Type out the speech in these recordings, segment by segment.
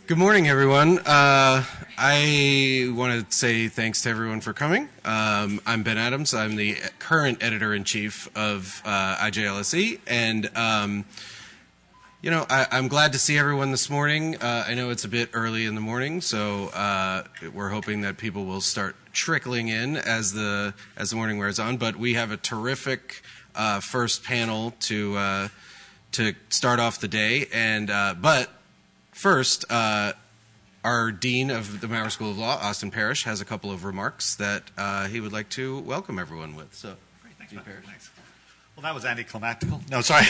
Good morning, everyone. I want to say thanks to everyone for coming. I'm Ben Adams. I'm the current editor-in-chief of IJLSE, and I'm glad to see everyone this morning. I know it's a bit early in the morning, so we're hoping that people will start trickling in as the morning wears on. But we have a terrific first panel to start off the day, and but first, our Dean of the Maurer School of Law, Austin Parrish, has a couple of remarks that he would like to welcome everyone with. So, great, thanks, Dean Parrish. Thanks. Well, that was anticlimactical. No, sorry.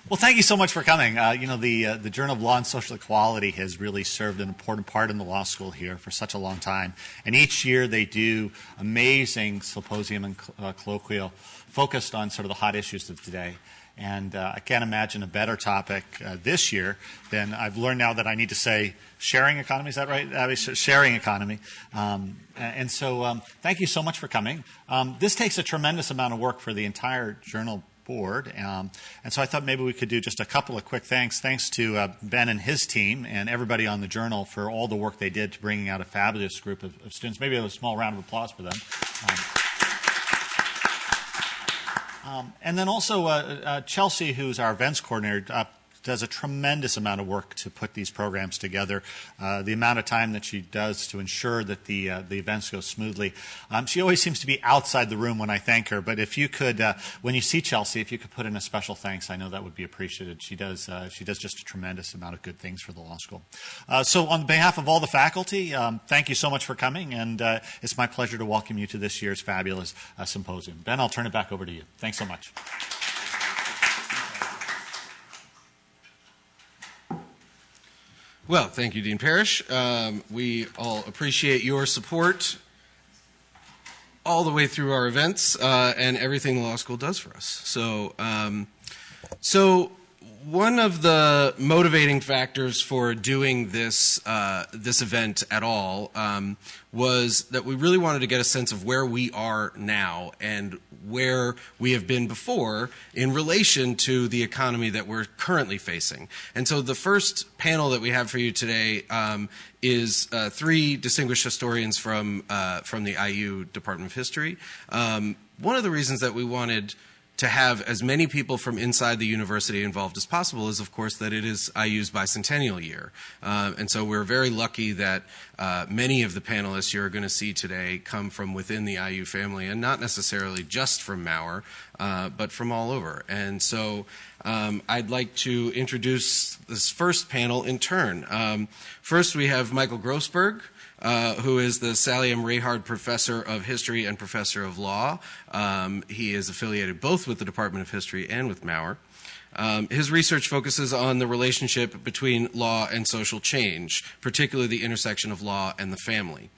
Well, thank you so much for coming. The Journal of Law and Social Equality has really served an important part in the law school here for such a long time. And each year they do amazing symposium and colloquial focused on sort of the hot issues of today. And I can't imagine a better topic this year than I've learned now that I need to say sharing economy. Is that right, Abby? Sharing economy. So thank you so much for coming. This takes a tremendous amount of work for the entire journal board. And so I thought maybe we could do just a couple of quick thanks. Thanks to Ben and his team and everybody on the journal for all the work they did to bringing out a fabulous group of students. Maybe a small round of applause for them. And then also Chelsea, who's our events coordinator, does a tremendous amount of work to put these programs together. The amount of time that she does to ensure that the events go smoothly. She always seems to be outside the room when I thank her, but if you could, when you see Chelsea, if you could put in a special thanks, I know that would be appreciated. She does just a tremendous amount of good things for the law school. So on behalf of all the faculty, thank you so much for coming, and it's my pleasure to welcome you to this year's fabulous symposium. Ben, I'll turn it back over to you. Thanks so much. Well, thank you, Dean Parrish. We all appreciate your support all the way through our events and everything the law school does for us. So one of the motivating factors for doing this event at all was that we really wanted to get a sense of where we are now and where we have been before in relation to the economy that we're currently facing. And so the first panel that we have for you today is three distinguished historians from the IU Department of History. One of the reasons that we wanted to have as many people from inside the university involved as possible is, of course, that it is IU's bicentennial year. And so we're very lucky that many of the panelists you're going to see today come from within the IU family, and not necessarily just from Maurer, but from all over. And so I'd like to introduce this first panel in turn. First, we have Michael Grossberg, who is the Sally M. Rayhard Professor of History and Professor of Law. He is affiliated both with the Department of History and with Maurer. His research focuses on the relationship between law and social change, particularly the intersection of law and the family.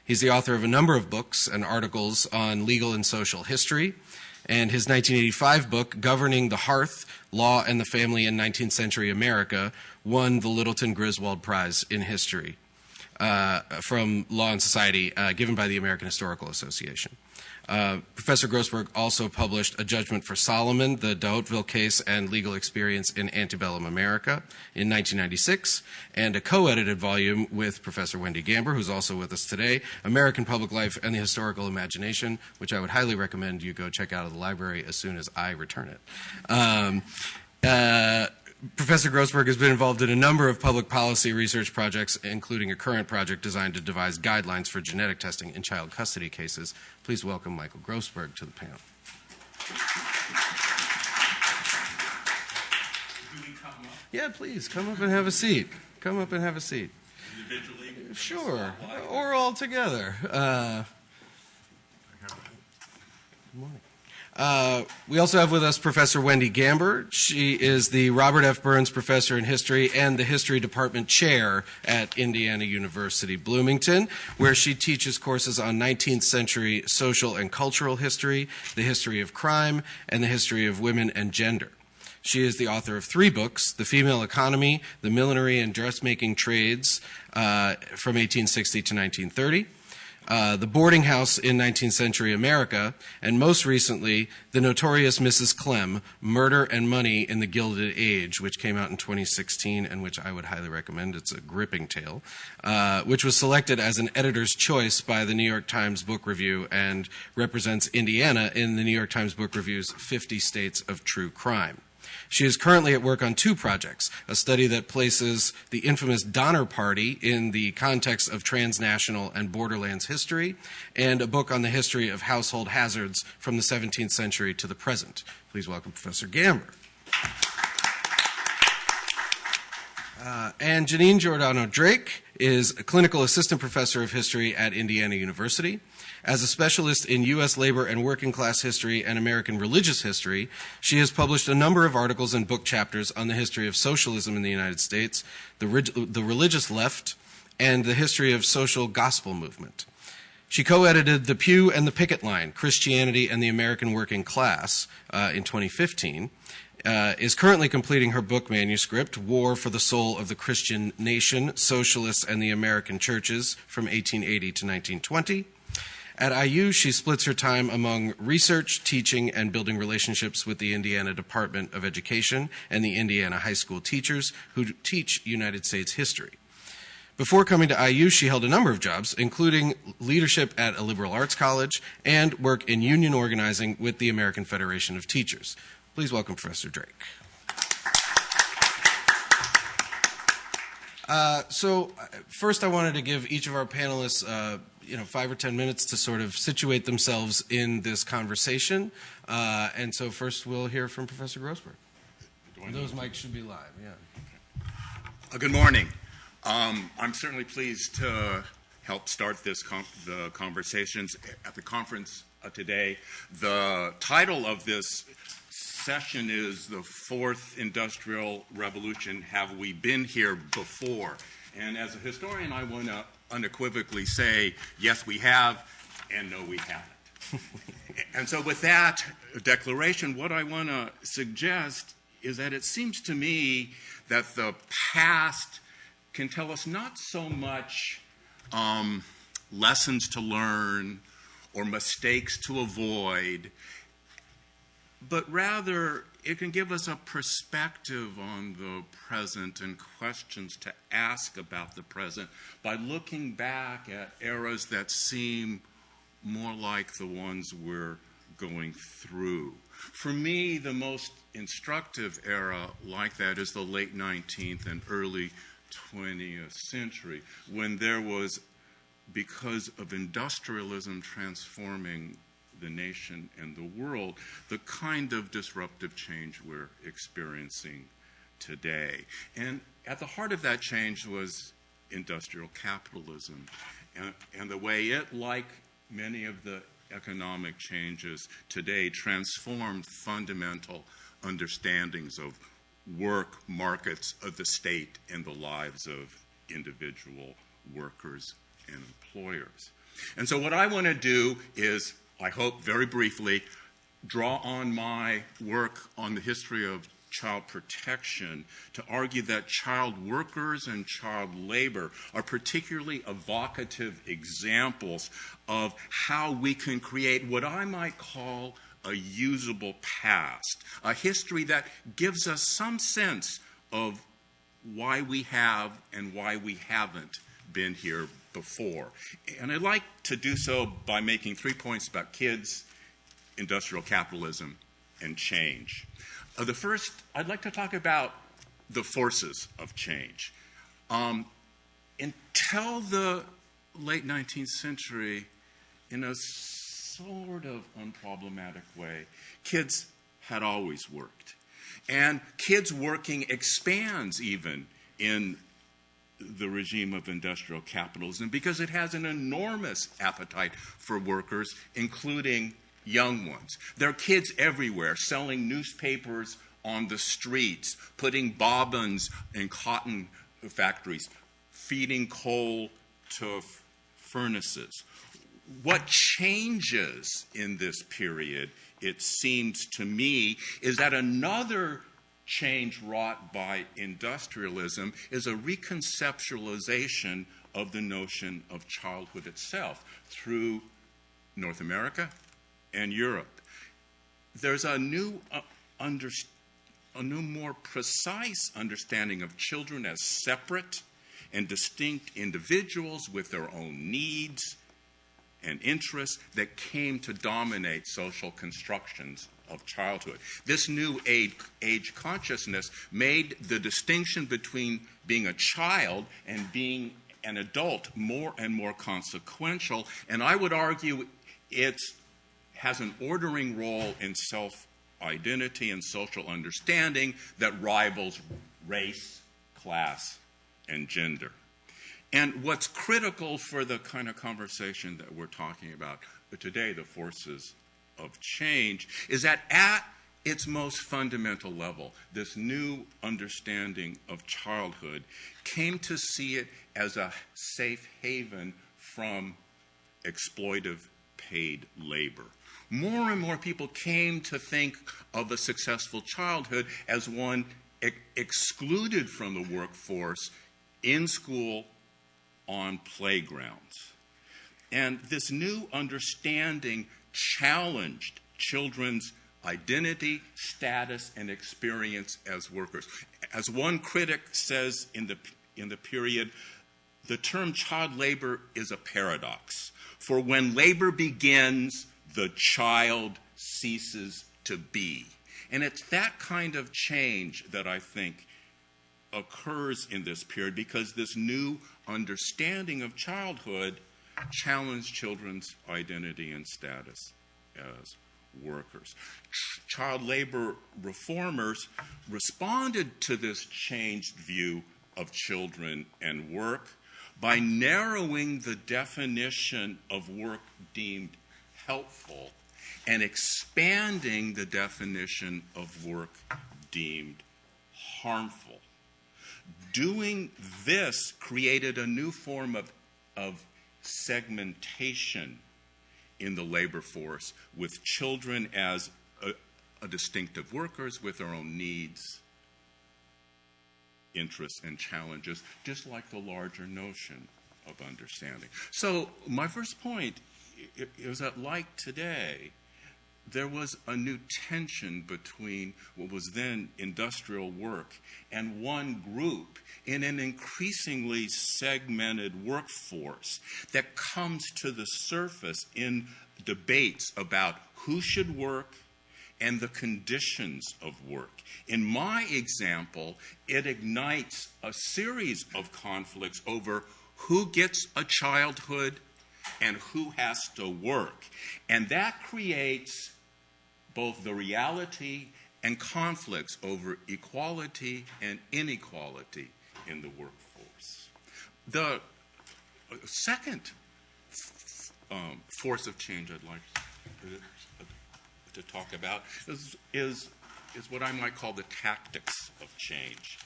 He's the author of a number of books and articles on legal and social history, and his 1985 book, Governing the Hearth, Law and the Family in 19th Century America, won the Littleton Griswold Prize in History from Law and Society, given by the American Historical Association. Professor Grossberg also published A Judgment for Solomon, the D'Hauteville Case and Legal Experience in Antebellum America in 1996, and a co-edited volume with Professor Wendy Gamber, who's also with us today, American Public Life and the Historical Imagination, which I would highly recommend you go check out of the library as soon as I return it. Professor Grossberg has been involved in a number of public policy research projects, including a current project designed to devise guidelines for genetic testing in child custody cases. Please welcome Michael Grossberg to the panel. Do we come up? Yeah, please, come up and have a seat. Come up and have a seat. Individually? Sure, or all together. Good morning. We also have with us Professor Wendy Gamber. She is the Robert F. Burns Professor in History and the History Department Chair at Indiana University, Bloomington, where she teaches courses on 19th century social and cultural history, the history of crime, and the history of women and gender. She is the author of three books, The Female Economy, The Millinery and Dressmaking Trades from 1860 to 1930, The Boarding House in 19th Century America, and most recently, The Notorious Mrs. Clem, Murder and Money in the Gilded Age, which came out in 2016 and which I would highly recommend. It's a gripping tale, which was selected as an editor's choice by the New York Times Book Review and represents Indiana in the New York Times Book Review's 50 States of True Crime. She is currently at work on two projects, a study that places the infamous Donner Party in the context of transnational and borderlands history, and a book on the history of household hazards from the 17th century to the present. Please welcome Professor Gamber. And Janine Giordano-Drake is a clinical assistant professor of history at Indiana University. As a specialist in U.S. labor and working class history and American religious history, she has published a number of articles and book chapters on the history of socialism in the United States, the religious left, and the history of social gospel movement. She co-edited The Pew and the Picket Line, Christianity and the American Working Class in 2015, is currently completing her book manuscript, War for the Soul of the Christian Nation, Socialists and the American Churches from 1880 to 1920. At IU, she splits her time among research, teaching, and building relationships with the Indiana Department of Education and the Indiana high school teachers who teach United States history. Before coming to IU, she held a number of jobs, including leadership at a liberal arts college and work in union organizing with the American Federation of Teachers. Please welcome Professor Drake. So first I wanted to give each of our panelists 5 or 10 minutes to sort of situate themselves in this conversation. And so first we'll hear from Professor Grossberg. Those mics should be live, yeah. Good morning. I'm certainly pleased to help start this the conversations at the conference today. The title of this session is The Fourth Industrial Revolution, Have We Been Here Before? And as a historian, I want to unequivocally say, yes, we have, and no, we haven't. And so with that declaration, what I want to suggest is that it seems to me that the past can tell us not so much lessons to learn or mistakes to avoid, but rather it can give us a perspective on the present and questions to ask about the present by looking back at eras that seem more like the ones we're going through. For me, the most instructive era like that is the late 19th and early 20th century, when there was, because of industrialism transforming the nation and the world, the kind of disruptive change we're experiencing today. And at the heart of that change was industrial capitalism, and the way it, like many of the economic changes today, transformed fundamental understandings of work, markets, of the state, and the lives of individual workers and employers. And so what I want to do is, I hope very briefly, draw on my work on the history of child protection to argue that child workers and child labor are particularly evocative examples of how we can create what I might call a usable past, a history that gives us some sense of why we have and why we haven't been here before. And I'd like to do so by making 3 points about kids, industrial capitalism, and change. The first, I'd like to talk about the forces of change. Until the late 19th century, in a sort of unproblematic way, kids had always worked. And kids working expands even in the regime of industrial capitalism because it has an enormous appetite for workers, including young ones. There are kids everywhere selling newspapers on the streets, putting bobbins in cotton factories, feeding coal to furnaces. What changes in this period, it seems to me, is that another change wrought by industrialism is a reconceptualization of the notion of childhood itself through North America and Europe. There's a new, more precise understanding of children as separate and distinct individuals with their own needs and interests that came to dominate social constructions of childhood. This new age consciousness made the distinction between being a child and being an adult more and more consequential, and I would argue it has an ordering role in self-identity and social understanding that rivals race, class, and gender. And what's critical for the kind of conversation that we're talking about today, the forces of change, is that at its most fundamental level, this new understanding of childhood came to see it as a safe haven from exploitive paid labor. More and more people came to think of a successful childhood as one excluded from the workforce, in school, on playgrounds. And this new understanding challenged children's identity, status, and experience as workers. As one critic says in the period, the term child labor is a paradox. For when labor begins, the child ceases to be. And it's that kind of change that I think occurs in this period, because this new understanding of childhood challenged children's identity and status as workers. Child labor reformers responded to this changed view of children and work by narrowing the definition of work deemed helpful and expanding the definition of work deemed harmful. Doing this created a new form of segmentation in the labor force, with children as a distinctive workers with their own needs, interests, and challenges, just like the larger notion of understanding. So my first point is that, like today, there was a new tension between what was then industrial work and one group in an increasingly segmented workforce that comes to the surface in debates about who should work and the conditions of work. In my example, it ignites a series of conflicts over who gets a childhood and who has to work. And that creates both the reality and conflicts over equality and inequality in the workforce. The second force of change I'd like to talk about is what I might call the tactics of change.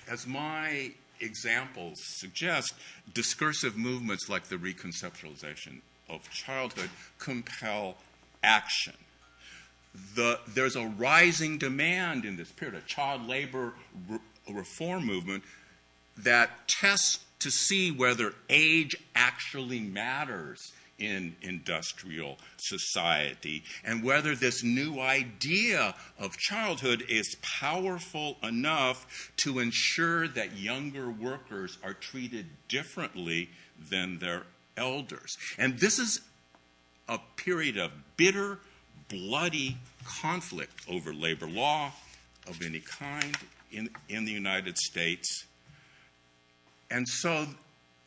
As my examples suggest, discursive movements like the reconceptualization of childhood compel action. There's a rising demand in this period, a child labor reform movement that tests to see whether age actually matters in industrial society, and whether this new idea of childhood is powerful enough to ensure that younger workers are treated differently than their elders. And this is a period of bitter, bloody conflict over labor law of any kind in the United States. And so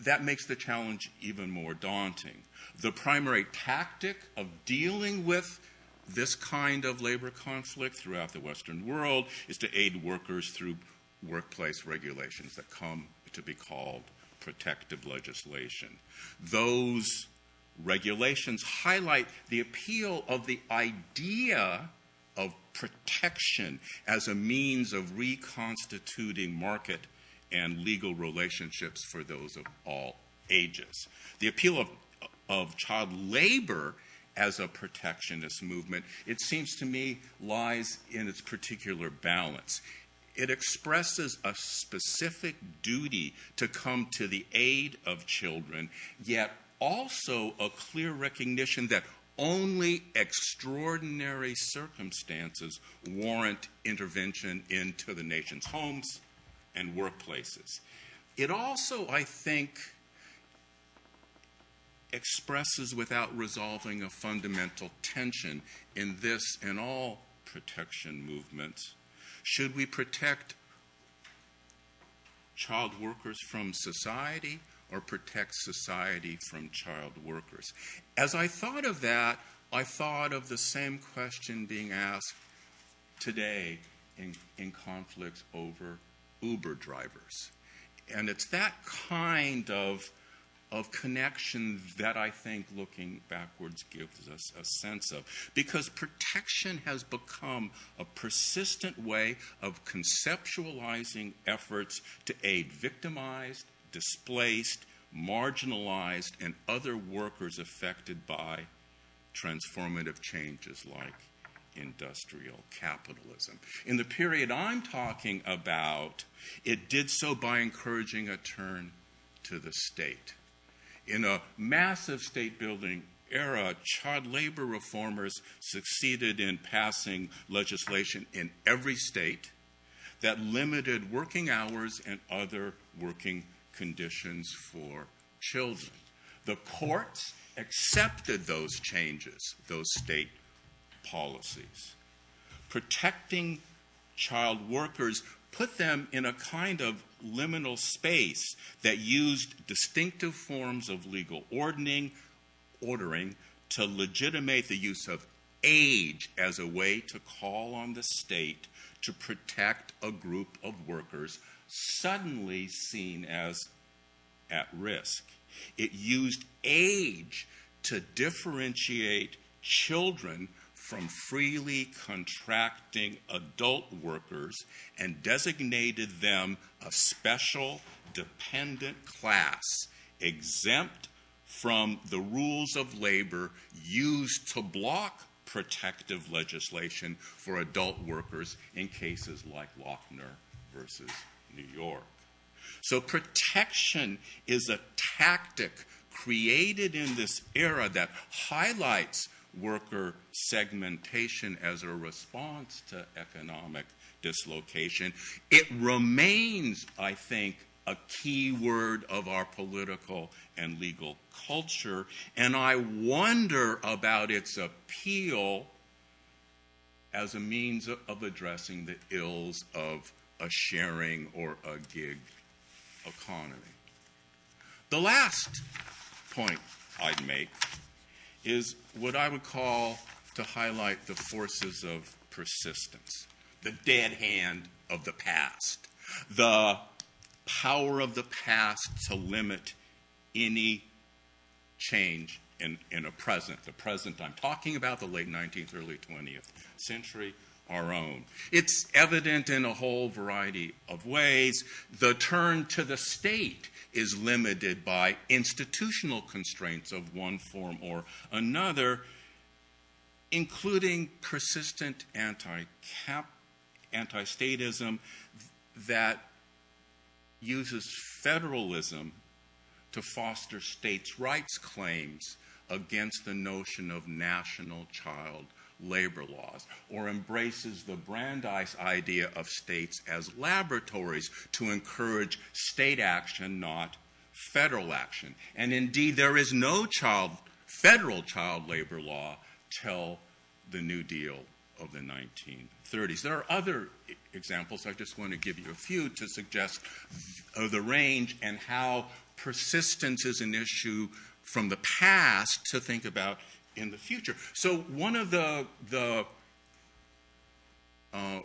that makes the challenge even more daunting. The primary tactic of dealing with this kind of labor conflict throughout the Western world is to aid workers through workplace regulations that come to be called protective legislation. Those regulations highlight the appeal of the idea of protection as a means of reconstituting market and legal relationships for those of all ages. The appeal of child labor as a protectionist movement, it seems to me, lies in its particular balance. It expresses a specific duty to come to the aid of children, yet also a clear recognition that only extraordinary circumstances warrant intervention into the nation's homes and workplaces. It also, I think, expresses without resolving a fundamental tension in this and all protection movements. Should we protect child workers from society or protect society from child workers? As I thought of that, I thought of the same question being asked today in conflicts over Uber drivers. And it's that kind of connection that I think looking backwards gives us a sense of. Because protection has become a persistent way of conceptualizing efforts to aid victimized, displaced, marginalized, and other workers affected by transformative changes like industrial capitalism. In the period I'm talking about, it did so by encouraging a turn to the state. In a massive state-building era, child labor reformers succeeded in passing legislation in every state that limited working hours and other working conditions for children. The courts accepted those changes, those state policies. Protecting child workers put them in a kind of liminal space that used distinctive forms of legal ordering to legitimate the use of age as a way to call on the state to protect a group of workers suddenly seen as at risk. It used age to differentiate children from freely contracting adult workers and designated them a special dependent class exempt from the rules of labor used to block protective legislation for adult workers in cases like Lochner versus New York. So protection is a tactic created in this era that highlights worker segmentation as a response to economic dislocation. It remains, I think, a key word of our political and legal culture, and I wonder about its appeal as a means of addressing the ills of a sharing or a gig economy. The last point I'd make is what I would call to highlight the forces of persistence, the dead hand of the past, the power of the past to limit any change in a present. The present I'm talking about, the late 19th, early 20th century, our own. It's evident in a whole variety of ways. The turn to the state is limited by institutional constraints of one form or another, including persistent anti-statism that uses federalism to foster states' rights claims against the notion of national child labor laws, or embraces the Brandeis idea of states as laboratories to encourage state action, not federal action. And indeed, there is no federal child labor law till the New Deal of the 1930s. There are other examples. I just want to give you a few to suggest the range and how persistence is an issue from the past to think about in the future. So one of the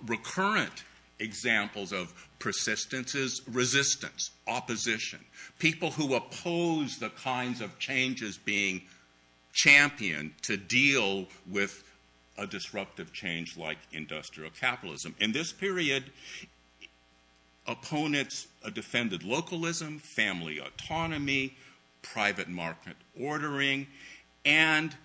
recurrent examples of persistence is resistance, opposition. People who oppose the kinds of changes being championed to deal with a disruptive change like industrial capitalism. In this period, opponents defended localism, family autonomy, private market ordering, and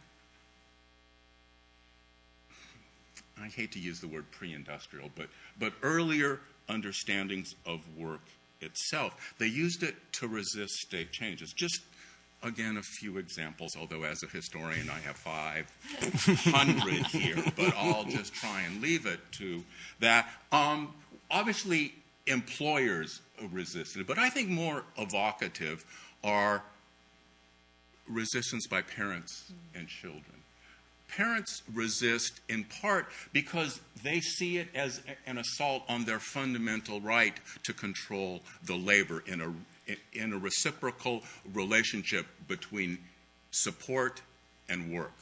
I hate to use the word pre-industrial, but earlier understandings of work itself. They used it to resist state changes. Just, again, a few examples, although as a historian I have 500 here, but I'll just try and leave it to that. Obviously, employers resisted, but I think more evocative are resistance by parents and children. Parents resist in part because they see it as an assault on their fundamental right to control the labor in a reciprocal relationship between support and work.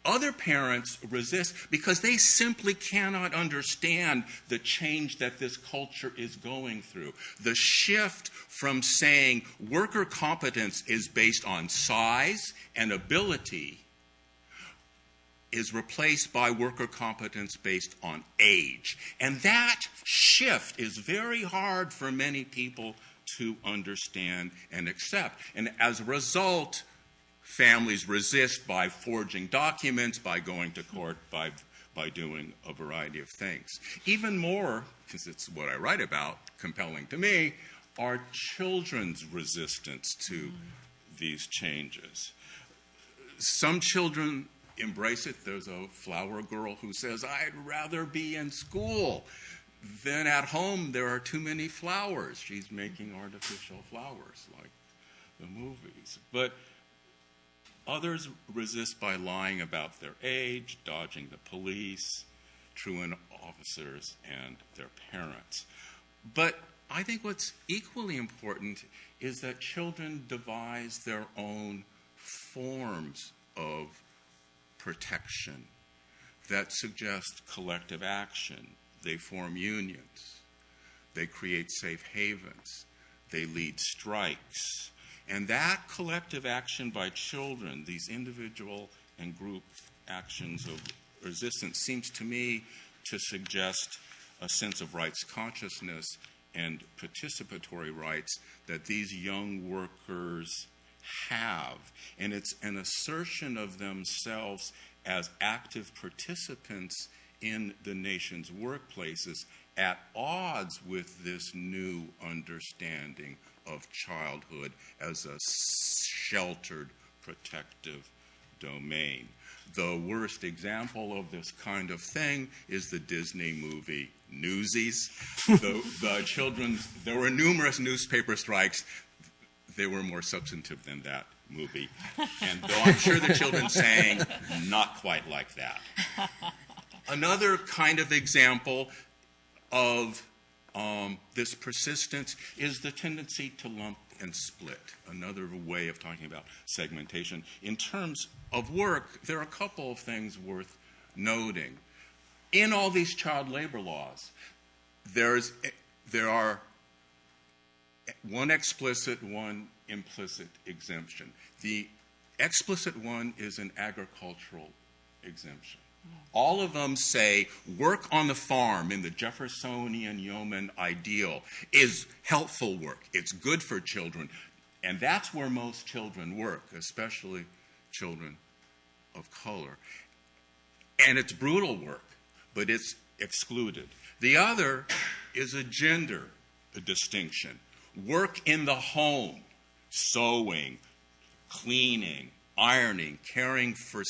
Other parents resist because they simply cannot understand the change that this culture is going through. The shift from saying worker competence is based on size and ability is replaced by worker competence based on age. And that shift is very hard for many people to understand and accept. And as a result, families resist by forging documents, by going to court, by doing a variety of things. Even more, because it's what I write about, compelling to me, are children's resistance to these changes. Some children embrace it. There's a flower girl who says, I'd rather be in school than at home. There are too many flowers. She's making artificial flowers like the movies. But others resist by lying about their age, dodging the police, truant officers, and their parents. But I think what's equally important is that children devise their own forms of protection that suggest collective action. They form unions. They create safe havens. They lead strikes. And that collective action by children, these individual and group actions of resistance, seems to me to suggest a sense of rights consciousness and participatory rights that these young workers have. And it's an assertion of themselves as active participants in the nation's workplaces at odds with this new understanding of childhood as a sheltered, protective domain. The worst example of this kind of thing is the Disney movie Newsies. The children, there were numerous newspaper strikes. They were more substantive than that movie. And though I'm sure the children sang, not quite like that. Another kind of example of this persistence is the tendency to lump and split, another way of talking about segmentation. In terms of work, there are a couple of things worth noting. In all these child labor laws, there are one explicit, one implicit exemption. The explicit one is an agricultural exemption. All of them say work on the farm in the Jeffersonian yeoman ideal is helpful work. It's good for children. And that's where most children work, especially children of color. And it's brutal work, but it's excluded. The other is a gender distinction. Work in the home, sewing, cleaning, ironing, caring for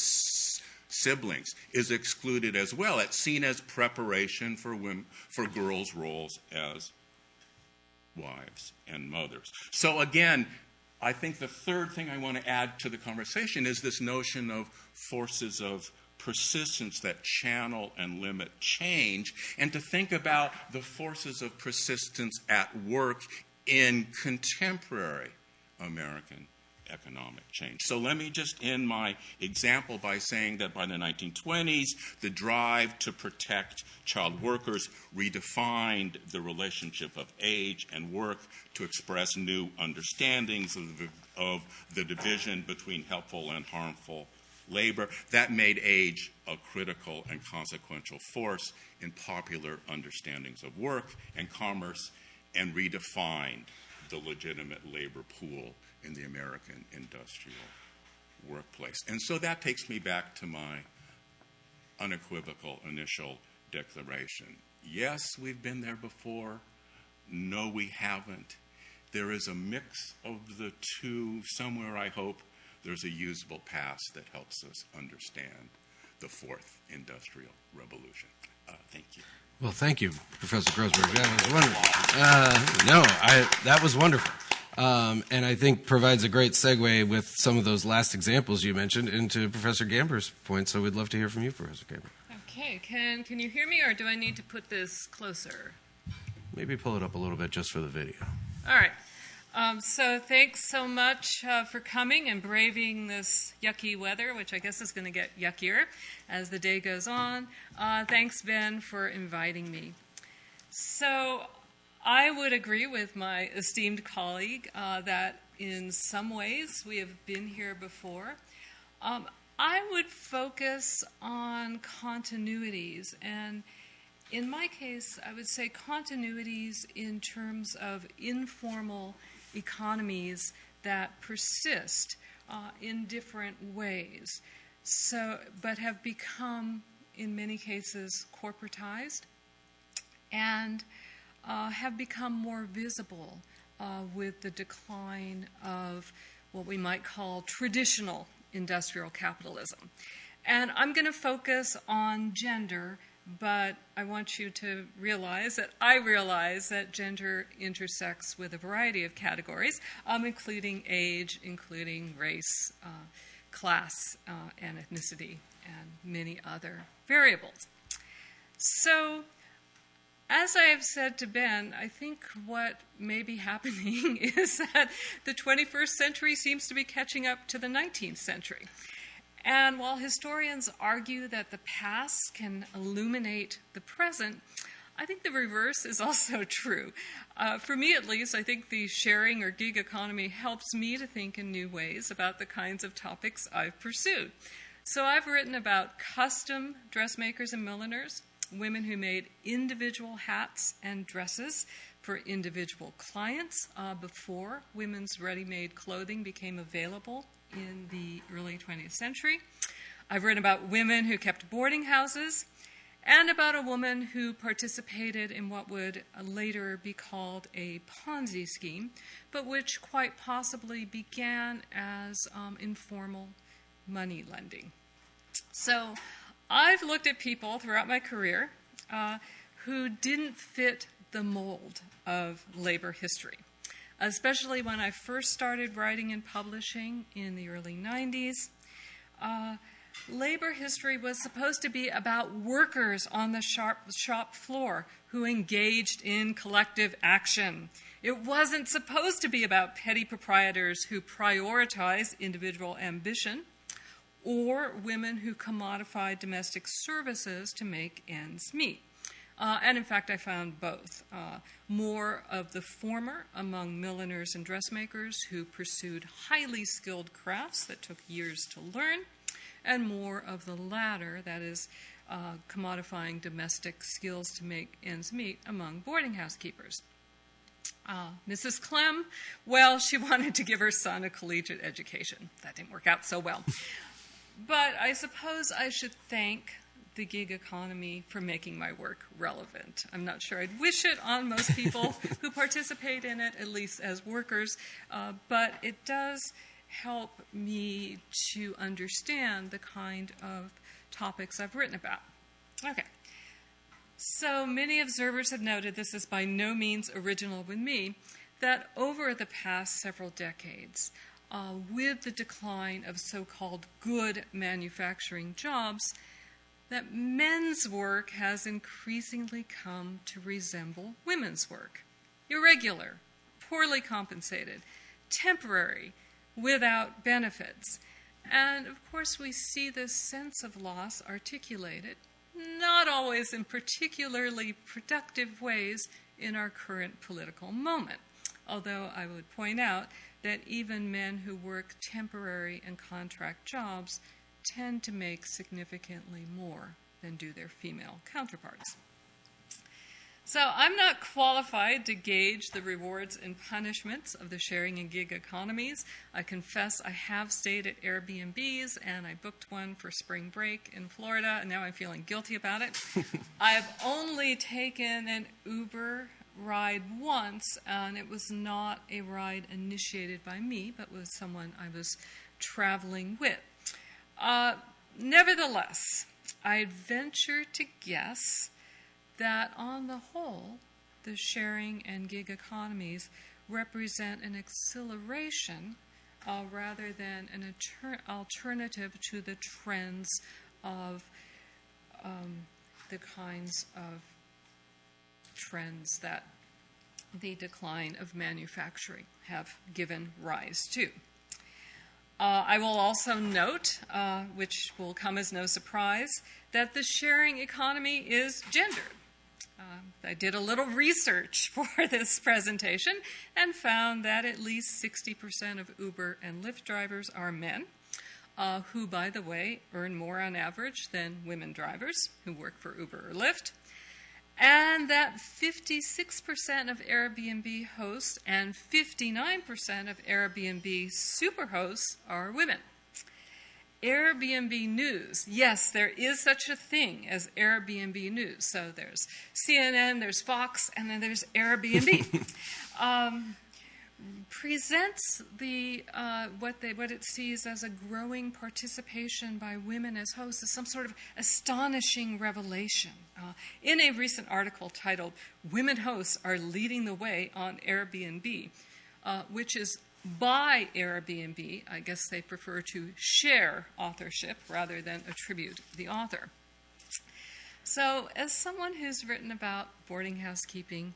siblings is excluded as well. It's seen as preparation for girls' roles as wives and mothers. So again, I think the third thing I want to add to the conversation is this notion of forces of persistence that channel and limit change, and to think about the forces of persistence at work in contemporary American economic change. So let me just end my example by saying that by the 1920s, the drive to protect child workers redefined the relationship of age and work to express new understandings of the division between helpful and harmful labor. That made age a critical and consequential force in popular understandings of work and commerce, and redefined the legitimate labor pool in the American industrial workplace. And so that takes me back to my unequivocal initial declaration. Yes, we've been there before. No, we haven't. There is a mix of the two. Somewhere, I hope, there's a usable past that helps us understand the fourth industrial revolution. Thank you. Well, thank you, Professor Grossberg. That was wonderful. That was wonderful. And I think provides a great segue with some of those last examples you mentioned into Professor Gamber's point. So we'd love to hear from you, Professor Gamber. Okay, can you hear me, or do I need to put this closer? Maybe pull it up a little bit just for the video. All right. So thanks so much for coming and braving this yucky weather, which I guess is going to get yuckier as the day goes on. Thanks, Ben, for inviting me. So I would agree with my esteemed colleague that in some ways we have been here before. I would focus on continuities, and in my case, I would say continuities in terms of informal economies that persist in different ways, but have become, in many cases, corporatized and have become more visible with the decline of what we might call traditional industrial capitalism. And I'm going to focus on gender, but I want you to realize that I realize that gender intersects with a variety of categories, including age, including race, class, and ethnicity, and many other variables. So, as I have said to Ben, I think what may be happening is that the 21st century seems to be catching up to the 19th century. And while historians argue that the past can illuminate the present, I think the reverse is also true. For me, at least, I think the sharing or gig economy helps me to think in new ways about the kinds of topics I've pursued. So I've written about custom dressmakers and milliners, women who made individual hats and dresses for individual clients before women's ready-made clothing became available in the early 20th century. I've written about women who kept boarding houses, and about a woman who participated in what would later be called a Ponzi scheme, but which quite possibly began as informal money lending. So I've looked at people throughout my career who didn't fit the mold of labor history, especially when I first started writing and publishing in the early 90s. Labor history was supposed to be about workers on the shop floor who engaged in collective action. It wasn't supposed to be about petty proprietors who prioritized individual ambition, or women who commodified domestic services to make ends meet. And in fact, I found both. More of the former among milliners and dressmakers who pursued highly skilled crafts that took years to learn, and more of the latter, that is, commodifying domestic skills to make ends meet among boarding house keepers. Mrs. Clem, well, she wanted to give her son a collegiate education. That didn't work out so well. But I suppose I should thank the gig economy for making my work relevant. I'm not sure I'd wish it on most people who participate in it, at least as workers, but it does help me to understand the kind of topics I've written about. Okay. So many observers have noted, this is by no means original with me, that over the past several decades, with the decline of so-called good manufacturing jobs, that men's work has increasingly come to resemble women's work. Irregular, poorly compensated, temporary, without benefits. And of course we see this sense of loss articulated, not always in particularly productive ways in our current political moment. Although I would point out that even men who work temporary and contract jobs tend to make significantly more than do their female counterparts. So I'm not qualified to gauge the rewards and punishments of the sharing and gig economies. I confess I have stayed at Airbnbs, and I booked one for spring break in Florida, and now I'm feeling guilty about it. I've only taken an Uber ride once, and it was not a ride initiated by me, but was someone I was traveling with. Nevertheless, I'd venture to guess that on the whole, the sharing and gig economies represent an acceleration rather than an alternative to the trends of the kinds of trends that the decline of manufacturing have given rise to. I will also note, which will come as no surprise, that the sharing economy is gendered. I did a little research for this presentation and found that at least 60% of Uber and Lyft drivers are men, who, by the way, earn more on average than women drivers who work for Uber or Lyft, and that 56% of Airbnb hosts and 59% of Airbnb superhosts are women. Airbnb News. Yes, there is such a thing as Airbnb News. So there's CNN, there's Fox, and then there's Airbnb. Presents the what it sees as a growing participation by women as hosts as some sort of astonishing revelation. In a recent article titled "Women Hosts Are Leading the Way on Airbnb," which is by Airbnb. I guess they prefer to share authorship rather than attribute the author. So, as someone who's written about boarding housekeeping,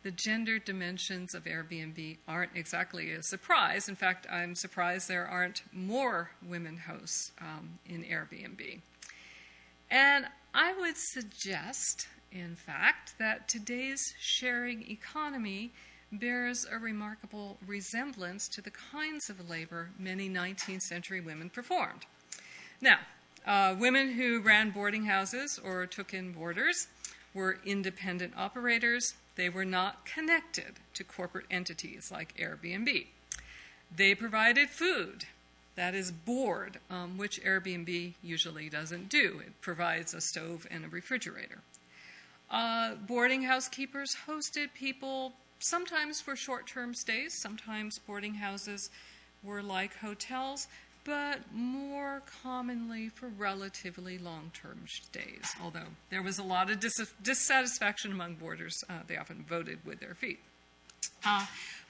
the gender dimensions of Airbnb aren't exactly a surprise. In fact, I'm surprised there aren't more women hosts in Airbnb. And I would suggest, in fact, that today's sharing economy bears a remarkable resemblance to the kinds of labor many 19th century women performed. Now, women who ran boarding houses or took in boarders were independent operators. They were not connected to corporate entities like Airbnb. They provided food, that is board, which Airbnb usually doesn't do. It provides a stove and a refrigerator. Boarding housekeepers hosted people sometimes for short-term stays. Sometimes boarding houses were like hotels, but more commonly for relatively long-term stays. Although there was a lot of dissatisfaction among boarders, they often voted with their feet.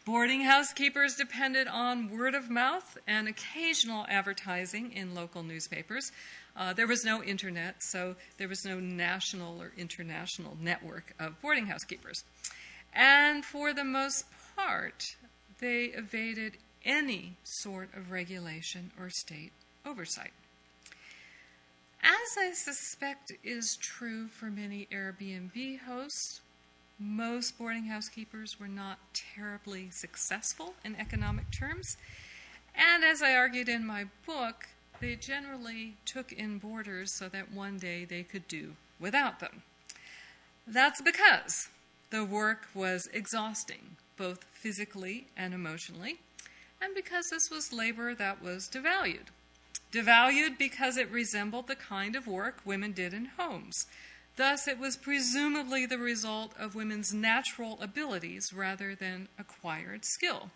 Boarding housekeepers depended on word of mouth and occasional advertising in local newspapers. There was no internet, so there was no national or international network of boarding housekeepers. And for the most part, they evaded any sort of regulation or state oversight. As I suspect is true for many Airbnb hosts, most boarding housekeepers were not terribly successful in economic terms. And as I argued in my book, they generally took in boarders so that one day they could do without them. That's because the work was exhausting, both physically and emotionally, and because this was labor that was devalued. Devalued because it resembled the kind of work women did in homes. Thus, it was presumably the result of women's natural abilities rather than acquired skill.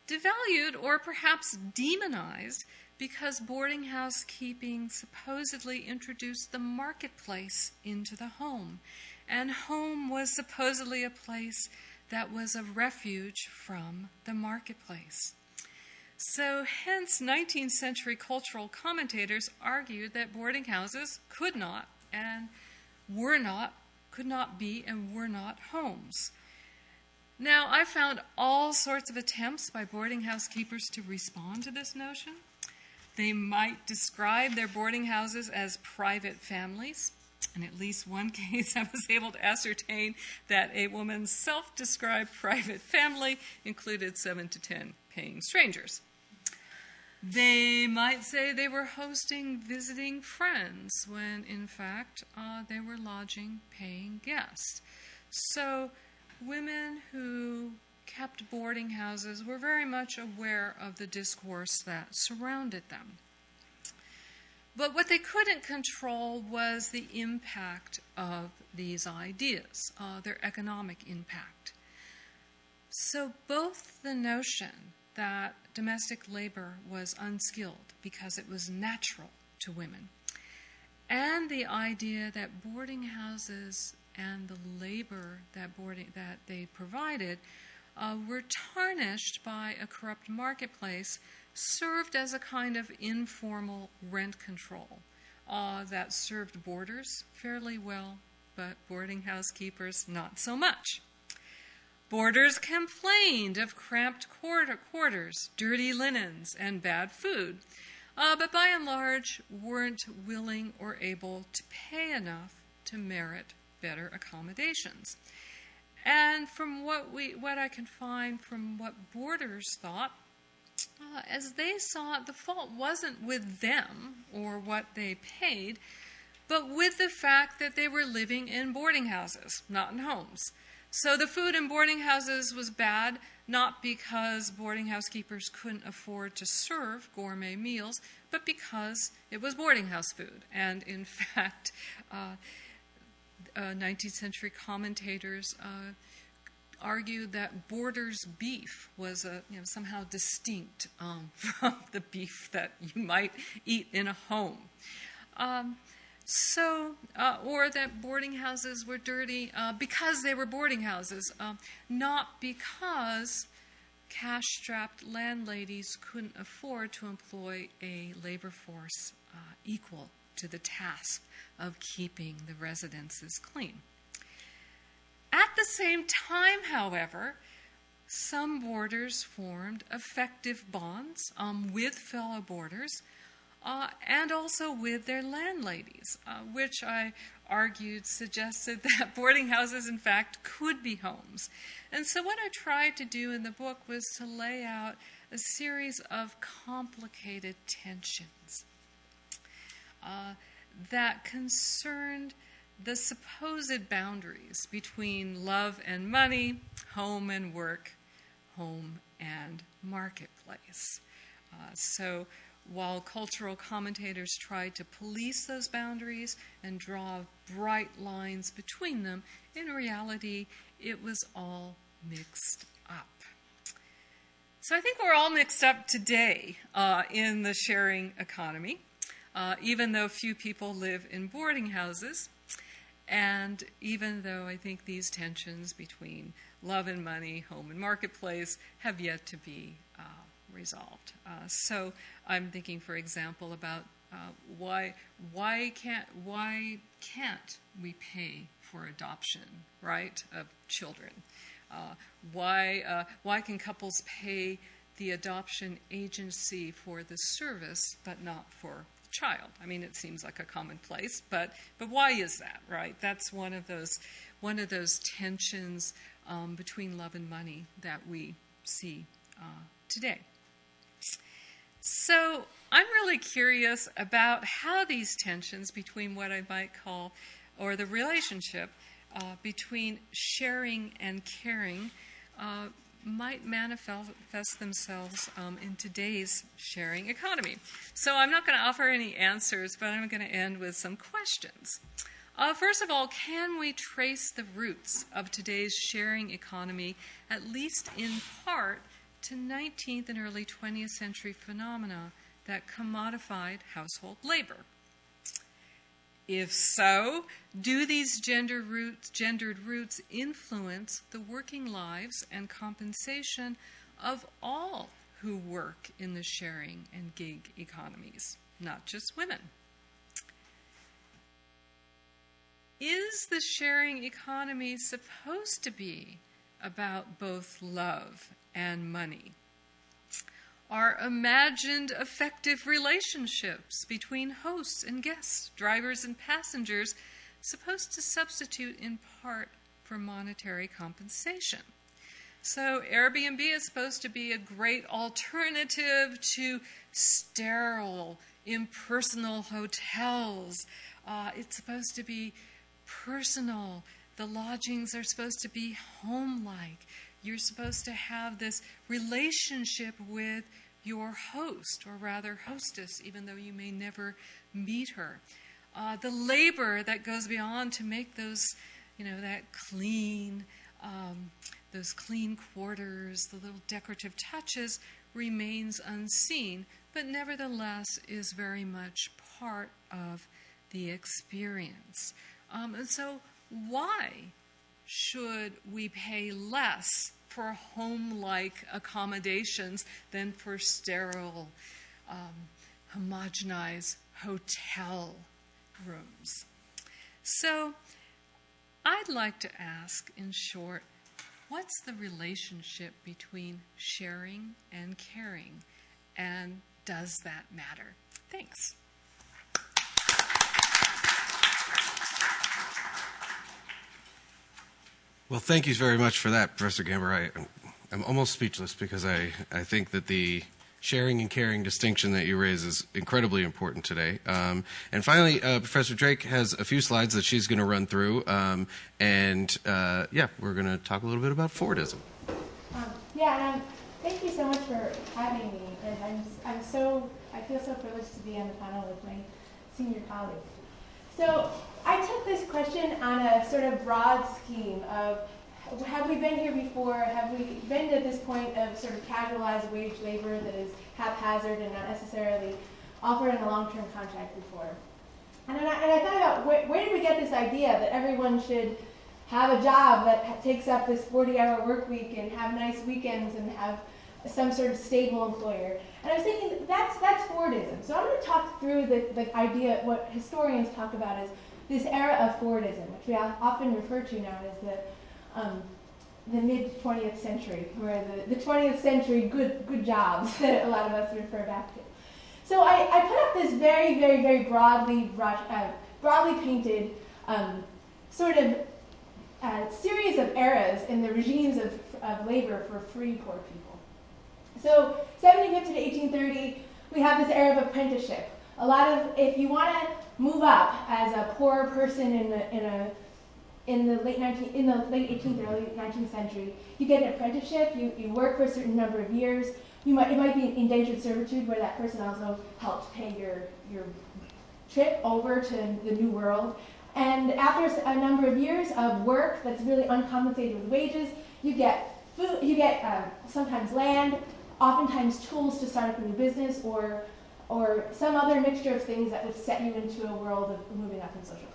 Devalued, or perhaps demonized, because boarding housekeeping supposedly introduced the marketplace into the home, and home was supposedly a place that was a refuge from the marketplace. So hence 19th century cultural commentators argued that boarding houses could not be and were not homes. Now, I found all sorts of attempts by boarding housekeepers to respond to this notion. They might describe their boarding houses as private families. In at least one case, I was able to ascertain that a woman's self-described private family included 7 to 10 paying strangers. They might say they were hosting visiting friends when, in fact, they were lodging paying guests. So women who kept boarding houses were very much aware of the discourse that surrounded them. But what they couldn't control was the impact of these ideas, their economic impact. So both the notion that domestic labor was unskilled because it was natural to women, and the idea that boarding houses and the labor that they provided were tarnished by a corrupt marketplace, served as a kind of informal rent control that served boarders fairly well, but boarding house keepers not so much. Boarders complained of cramped quarters, dirty linens, and bad food, but by and large weren't willing or able to pay enough to merit better accommodations. And from what I can find from what boarders thought, as they saw it, the fault wasn't with them or what they paid, but with the fact that they were living in boarding houses, not in homes. So the food in boarding houses was bad, not because boarding house keepers couldn't afford to serve gourmet meals, but because it was boarding house food. And in fact, 19th century commentators argued that boarders' beef was somehow distinct from the beef that you might eat in a home. Or that boarding houses were dirty because they were boarding houses, not because cash-strapped landladies couldn't afford to employ a labor force equal to the task of keeping the residences clean. At the same time, however, some boarders formed effective bonds with fellow boarders and also with their landladies, which I argued suggested that boarding houses, in fact, could be homes. And so what I tried to do in the book was to lay out a series of complicated tensions that concerned the supposed boundaries between love and money, home and work, home and marketplace. So while cultural commentators tried to police those boundaries and draw bright lines between them, in reality, it was all mixed up. So I think we're all mixed up today in the sharing economy, even though few people live in boarding houses. And even though I think these tensions between love and money, home and marketplace, have yet to be resolved. So I'm thinking, for example, about why can't we pay for adoption, right, of children? Why can couples pay the adoption agency for the service but not for child? I mean, it seems like a commonplace, but why is that, right? That's one of those tensions between love and money that we see today. So I'm really curious about how these tensions between what I might call, or the relationship between sharing and caring might manifest themselves in today's sharing economy. So I'm not going to offer any answers, but I'm going to end with some questions. First of all, can we trace the roots of today's sharing economy, at least in part, to 19th and early 20th century phenomena that commodified household labor? If so, do these gendered roots influence the working lives and compensation of all who work in the sharing and gig economies, not just women? Is the sharing economy supposed to be about both love and money? Are imagined effective relationships between hosts and guests, drivers and passengers, supposed to substitute in part for monetary compensation? So Airbnb is supposed to be a great alternative to sterile, impersonal hotels. It's supposed to be personal. The lodgings are supposed to be home-like. You're supposed to have this relationship with your host, or rather hostess, even though you may never meet her. The labor that goes beyond to make those, that those clean quarters, the little decorative touches, remains unseen, but nevertheless is very much part of the experience. And so why should we pay less for home-like accommodations than for sterile, homogenized hotel rooms? So I'd like to ask, in short, what's the relationship between sharing and caring, and does that matter? Thanks. Well, thank you very much for that, Professor Gamber. I'm almost speechless because I think that the sharing and caring distinction that you raise is incredibly important today. And finally, Professor Drake has a few slides that she's going to run through. We're going to talk a little bit about Fordism. Thank you so much for having me. And I feel so privileged to be on the panel with my senior colleagues. So I took this question on a sort of broad scheme of, have we been here before? Have we been to this point of sort of casualized wage labor that is haphazard and not necessarily offered in a long-term contract before? And I thought about where did we get this idea that everyone should have a job that takes up this 40-hour work week and have nice weekends and have some sort of stable employer? And I was thinking that's Fordism. So I'm going to talk through the idea, what historians talk about as this era of Fordism, which we often refer to now as the mid-20th century, or the 20th century good jobs that a lot of us refer back to. So I put up this very, very, very broadly painted sort of series of eras in the regimes of labor for free poor people. So 1750 to 1830, we have this era of apprenticeship. A lot of, if you want to move up as a poor person in the late 18th and early 19th century, you get an apprenticeship. You work for a certain number of years. It might be an indentured servitude where that person also helps pay your trip over to the New World. And after a number of years of work that's really uncompensated with wages, you get food. You get sometimes land, oftentimes tools to start up a new business, or some other mixture of things that would set you into a world of moving up in social class.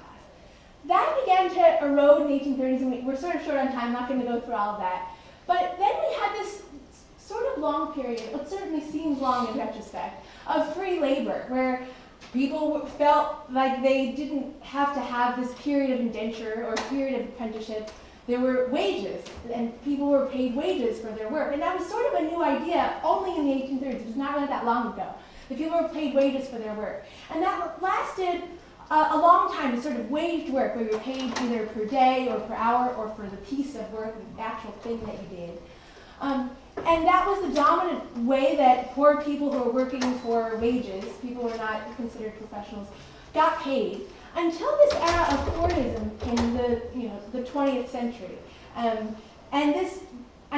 That began to erode in the 1830s, and we're sort of short on time, I'm not going to go through all of that. But then we had this sort of long period, what certainly seems long in retrospect, of free labor, where people felt like they didn't have to have this period of indenture or period of apprenticeship. There were wages, and people were paid wages for their work. And that was sort of a new idea only in the 1830s. It was not really that long ago. The people were paid wages for their work. And that lasted a long time, this sort of waged work, where you're paid either per day or per hour or for the piece of work, the actual thing that you did. And that was the dominant way that poor people who were working for wages, people who were not considered professionals, got paid until this era of Fordism in the 20th century. And I'm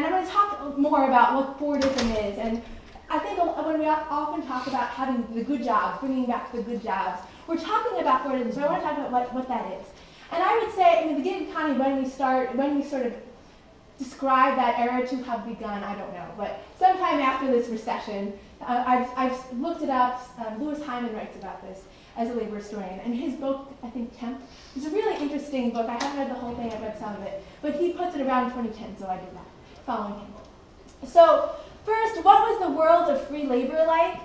going to talk more about what Fordism is. And I think when we often talk about having the good jobs, bringing back the good jobs, we're talking about Fordism, so I want to talk about what that is. And I would say, the gig economy, when we sort of describe that era to have begun, I don't know. But sometime after this recession, I've looked it up. Louis Hyman writes about this as a labor historian. And his book, I think Temp, is a really interesting book. I haven't read the whole thing, I've read some of it. But he puts it around 2010, so I did that, following him. So first, what was the world of free labor like?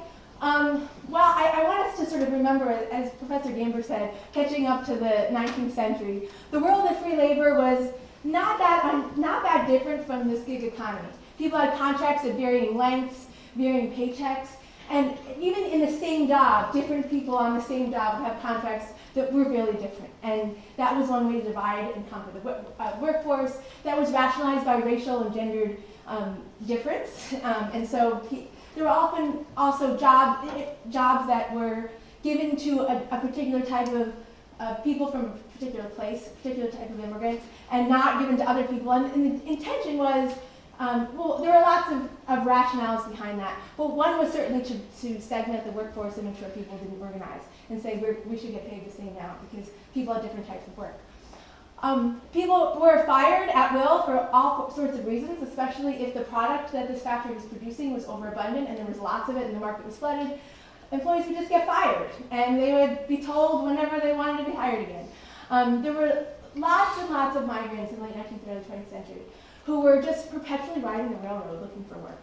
Well, I want us to sort of remember, as Professor Gamber said, catching up to the 19th century, the world of free labor was not that different from this gig economy. People had contracts of varying lengths, varying paychecks, And even in the same job, different people on the same job would have contracts that were really different. And that was one way to divide and conquer the workforce. That was rationalized by racial and gendered difference. And so there were often also jobs that were given to a particular type of people from a particular place, a particular type of immigrants, and not given to other people. And the intention was, well, there were lots of rationales behind that, but one was certainly to segment the workforce and make sure people didn't organize and say we should get paid the same amount because people have different types of work. People were fired at will for all sorts of reasons, especially if the product that this factory was producing was overabundant and there was lots of it and the market was flooded. Employees would just get fired, and they would be told whenever they wanted to be hired again. There were lots and lots of migrants in the late 19th and early 20th century who were just perpetually riding the railroad looking for work.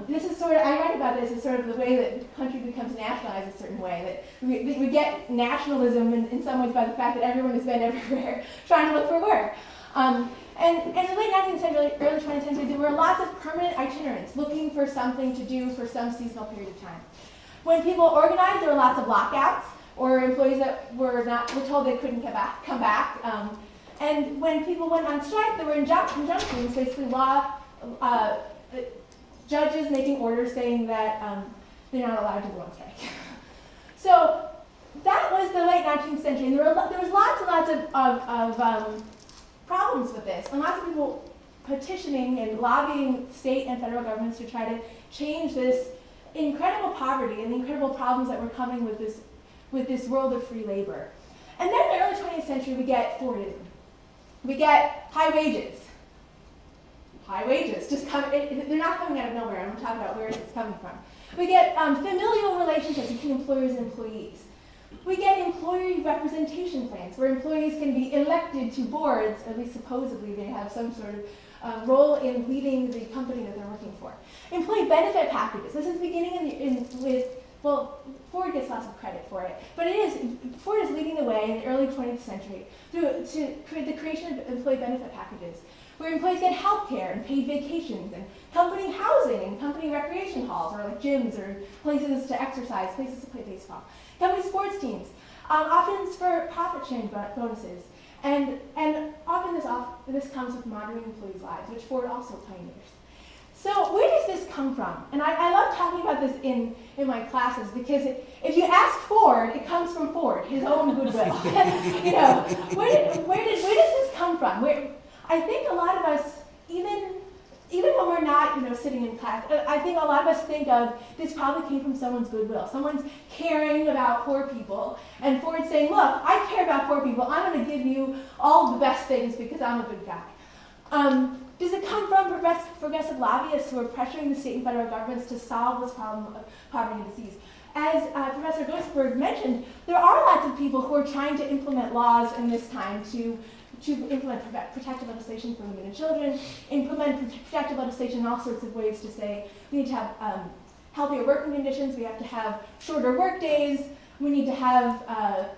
This is sort of, I write about this as sort of the way that the country becomes nationalized a certain way, that we get nationalism in some ways by the fact that everyone has been everywhere trying to look for work. And in the late 19th century, early 20th century, there were lots of permanent itinerants looking for something to do for some seasonal period of time. When people organized, there were lots of lockouts, or employees that were told they couldn't come back. And when people went on strike, there were injunctions, basically judges making orders saying that they're not allowed to go on strike. So that was the late 19th century, and there was lots and lots of problems with this, and lots of people petitioning and lobbying state and federal governments to try to change this incredible poverty and the incredible problems that were coming with this world of free labor. And then in the early 20th century, we get Fordism. We get high wages. High wages, they're not coming out of nowhere. I'm going to talk about where it's coming from. We get familial relationships between employers and employees. We get employee representation plans where employees can be elected to boards, at least supposedly they have some sort of role in leading the company that they're working for. Employee benefit packages. This is beginning well, Ford gets lots of credit for it, but Ford is leading the way in the early 20th century to create the creation of employee benefit packages, where employees get health care and paid vacations and company housing and company recreation halls, or like gyms or places to exercise, places to play baseball. Company sports teams, often for profit sharing bonuses. And often this comes with monitoring employees' lives, which Ford also pioneers. So where does this come from? And I love talking about this in my classes, because if you ask Ford, it comes from Ford, his own goodwill. Where does this come from? I think a lot of us, even when we're not sitting in class, I think a lot of us think of this probably came from someone's goodwill. Someone's caring about poor people, and Ford's saying, look, I care about poor people. I'm going to give you all the best things because I'm a good guy. Does it come from progressive lobbyists who are pressuring the state and federal governments to solve this problem of poverty and disease? As Professor Gosberg mentioned, there are lots of people who are trying to implement laws in this time to implement protective legislation for women and children, implement protective legislation in all sorts of ways to say we need to have healthier working conditions, we have to have shorter work days, we need to have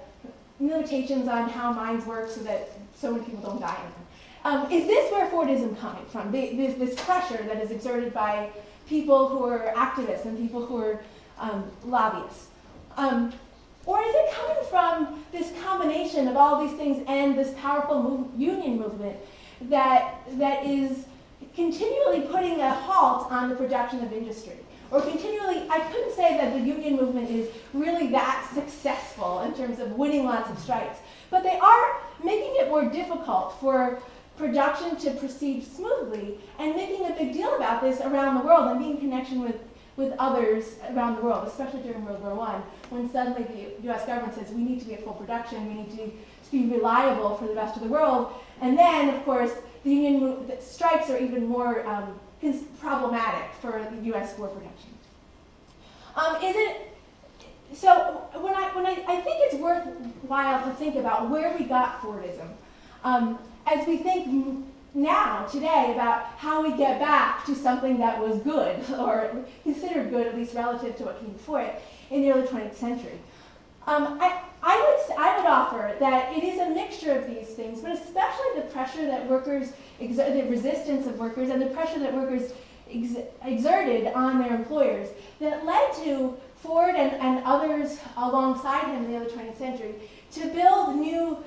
limitations on how mines work so that so many people don't die in them. Is this where Fordism coming from? This pressure that is exerted by people who are activists and people who are lobbyists? Or is it coming from this combination of all these things and this powerful union movement that is continually putting a halt on the production of industry? Or continually, I couldn't say that the union movement is really that successful in terms of winning lots of strikes, but they are making it more difficult for production to proceed smoothly and making a big deal about this around the world and being in connection with others around the world, especially during World War I, when suddenly the US government says we need to be at full production, we need to be reliable for the rest of the world. And then, of course, the strikes are even more problematic for the US war production. So when I think it's worthwhile to think about where we got Fordism, as we think now, today, about how we get back to something that was good, or considered good, at least relative to what came before it, in the early 20th century. I would offer that it is a mixture of these things, but especially the pressure that workers exert, the resistance of workers, and the pressure that workers exerted on their employers that led to Ford and others alongside him in the early 20th century to build new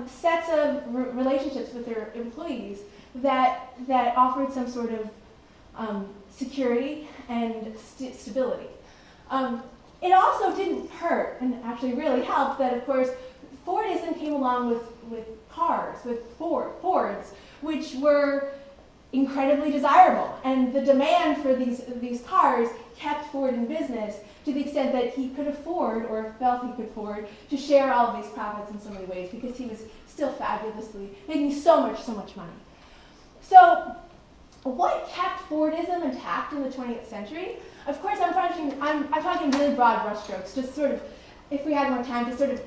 sets of relationships with their employees that offered some sort of security and stability. It also didn't hurt, and actually really helped, that of course Fordism came along with cars, with Fords, which were incredibly desirable, and the demand for these cars kept Ford in business to the extent that he could afford, or felt he could afford, to share all of these profits in so many ways because he was still fabulously making so much money. So what kept Fordism intact in the 20th century? Of course, I'm talking really broad brushstrokes, just sort of, if we had more time, to sort of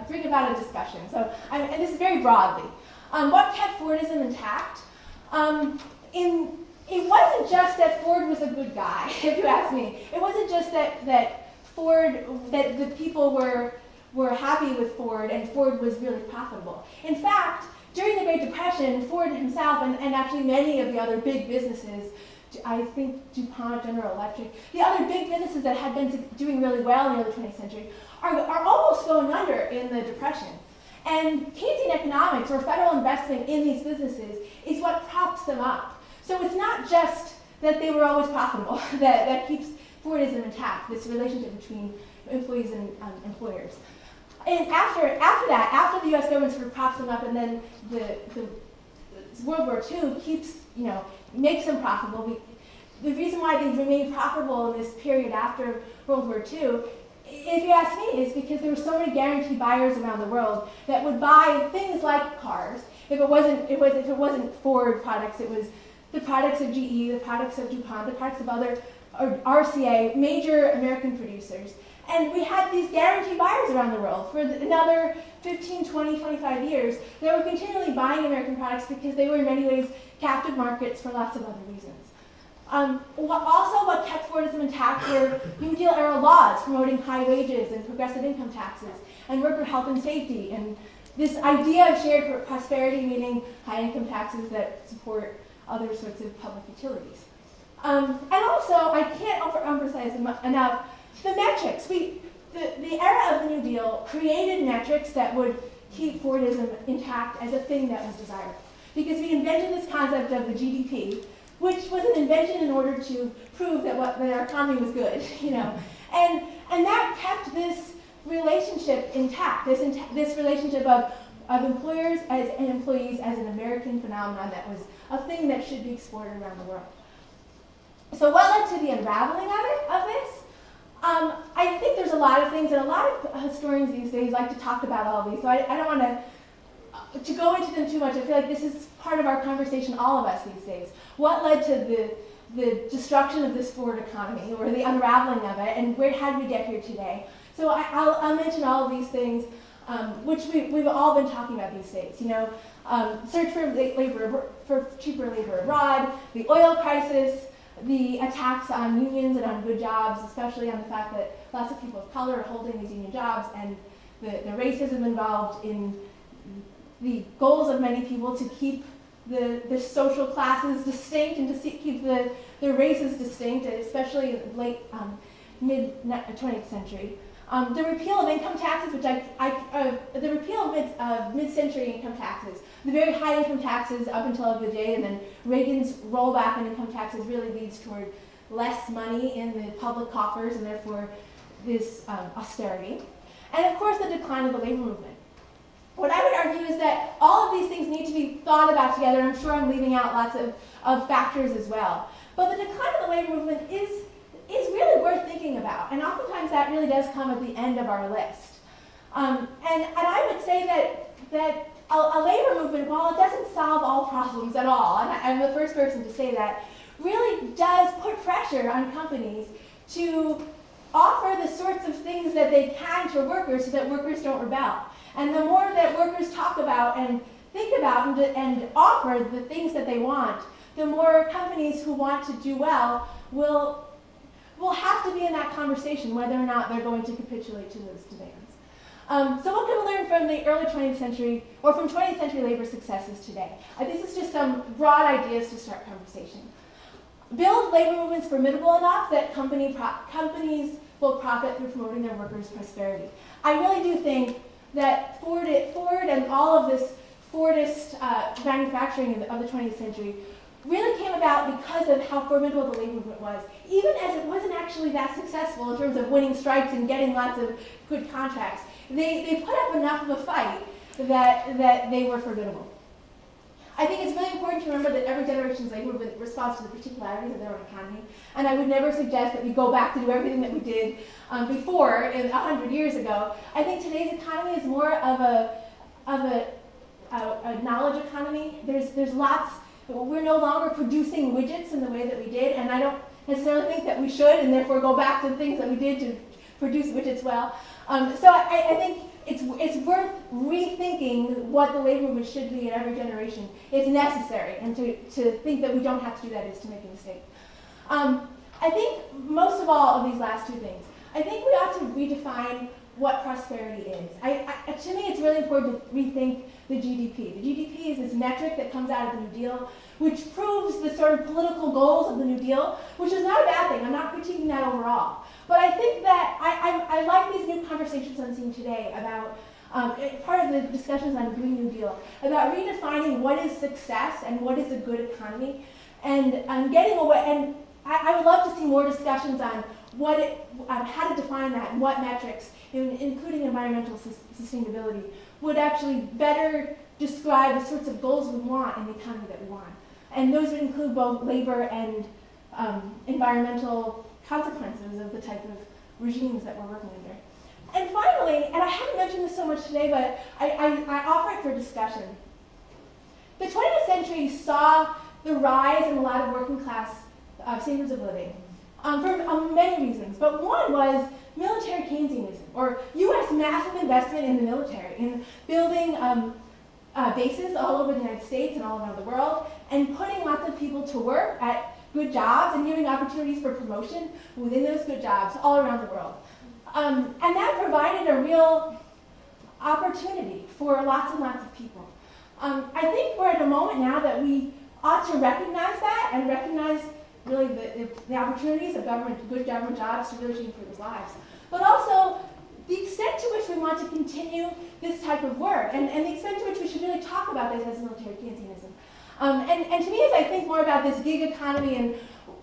bring about a discussion. So, and this is very broadly. What kept Fordism intact? It wasn't just that Ford was a good guy, if you ask me. It wasn't just that the people were happy with Ford and Ford was really profitable. In fact, during the Great Depression, Ford himself and actually many of the other big businesses, I think DuPont, General Electric, the other big businesses that had been doing really well in the early 20th century are almost going under in the Depression. And Keynesian economics, or federal investment in these businesses, is what props them up. So it's not just that they were always profitable that keeps Fordism intact, this relationship between employees and employers. And after that, after the U.S. government sort of props them up, and then the World War II makes them profitable. The reason why they remain profitable in this period after World War II, if you ask me, is because there were so many guaranteed buyers around the world that would buy things like cars. If it wasn't Ford products, it was the products of GE, the products of DuPont, the products of other RCA, major American producers. And we had these guaranteed buyers around the world for another 15, 20, 25 years that were continually buying American products because they were in many ways captive markets for lots of other reasons. What kept Fordism intact were New Deal era laws promoting high wages and progressive income taxes and worker health and safety, and this idea of shared prosperity, meaning high income taxes that support other sorts of public utilities. And also, I can't overemphasize enough the metrics. The era of the New Deal created metrics that would keep Fordism intact as a thing that was desirable. Because we invented this concept of the GDP, which was an invention in order to prove that our economy was good, and that kept this relationship intact. This relationship of employers and employees as an American phenomenon that was a thing that should be explored around the world. So what led to the unraveling of this? I think there's a lot of things, and a lot of historians these days like to talk about all these, so I don't want to go into them too much. I feel like this is part of our conversation, all of us these days. What led to the destruction of this Ford economy, or the unraveling of it, and how did we get here today? So I'll mention all of these things, which we've all been talking about these days. Search for cheaper labor abroad, the oil crisis, the attacks on unions and on good jobs, especially on the fact that lots of people of color are holding these union jobs, and the racism involved in the goals of many people to keep the social classes distinct and to keep the races distinct, especially in the late mid-20th century. The repeal of income taxes, the repeal of mid-century income taxes, the very high income taxes up until the day, and then Reagan's rollback in income taxes really leads toward less money in the public coffers, and therefore this austerity. And of course, the decline of the labor movement. What I would argue is that all of these things need to be thought about together. I'm sure I'm leaving out lots of factors as well. But the decline of the labor movement is really worth thinking about, and oftentimes that really does come at the end of our list. And I would say that a labor movement, while it doesn't solve all problems at all, and I'm the first person to say that, really does put pressure on companies to offer the sorts of things that they can to workers so that workers don't rebel. And the more that workers talk about and think about and offer the things that they want, the more companies who want to do well will have to be in that conversation whether or not they're going to capitulate to those demands. So what can we learn from the early 20th century, or from 20th century labor successes today? This is just some broad ideas to start conversation. Build labor movements formidable enough that companies will profit through promoting their workers' prosperity. I really do think that Ford and all of this Fordist manufacturing of the 20th century really came about because of how formidable the labor movement was, even as it wasn't actually that successful in terms of winning strikes and getting lots of good contracts. They put up enough of a fight that they were formidable. I think it's really important to remember that every generation's labor movement responds to the particularities of their own economy, and I would never suggest that we go back to do everything that we did before 100 years ago. I think today's economy is more of a knowledge economy. There's lots. We're no longer producing widgets in the way that we did, and I don't necessarily think that we should, and therefore go back to the things that we did to produce widgets well. So I think it's worth rethinking what the labor movement should be in every generation. It's necessary, and to think that we don't have to do that is to make a mistake. I think most of all of these last two things, I think we ought to redefine what prosperity is. To me, it's really important to rethink the GDP. The GDP is this metric that comes out of the New Deal, which proves the sort of political goals of the New Deal, which is not a bad thing. I'm not critiquing that overall. But I think that I like these new conversations I'm seeing today about, part of the discussions on the Green New Deal, about redefining what is success and what is a good economy, and getting away. And I would love to see more discussions on how to define that and what metrics, including environmental sustainability, would actually better describe the sorts of goals we want in the economy that we want. And those would include both labor and environmental consequences of the type of regimes that we're working under. And finally, and I haven't mentioned this so much today, but I offer it for discussion. The 20th century saw the rise in a lot of working class standards of living for many reasons, but one was military Keynesianism, or U.S. massive investment in the military, in building bases all over the United States and all around the world, and putting lots of people to work at good jobs and giving opportunities for promotion within those good jobs all around the world. And that provided a real opportunity for lots and lots of people. I think we're at a moment now that we ought to recognize that and recognize really the opportunities of good government jobs to really change people's lives. But also the extent to which we want to continue this type of work, and the extent to which we should really talk about this as military Keynesianism. And to me, as I think more about this gig economy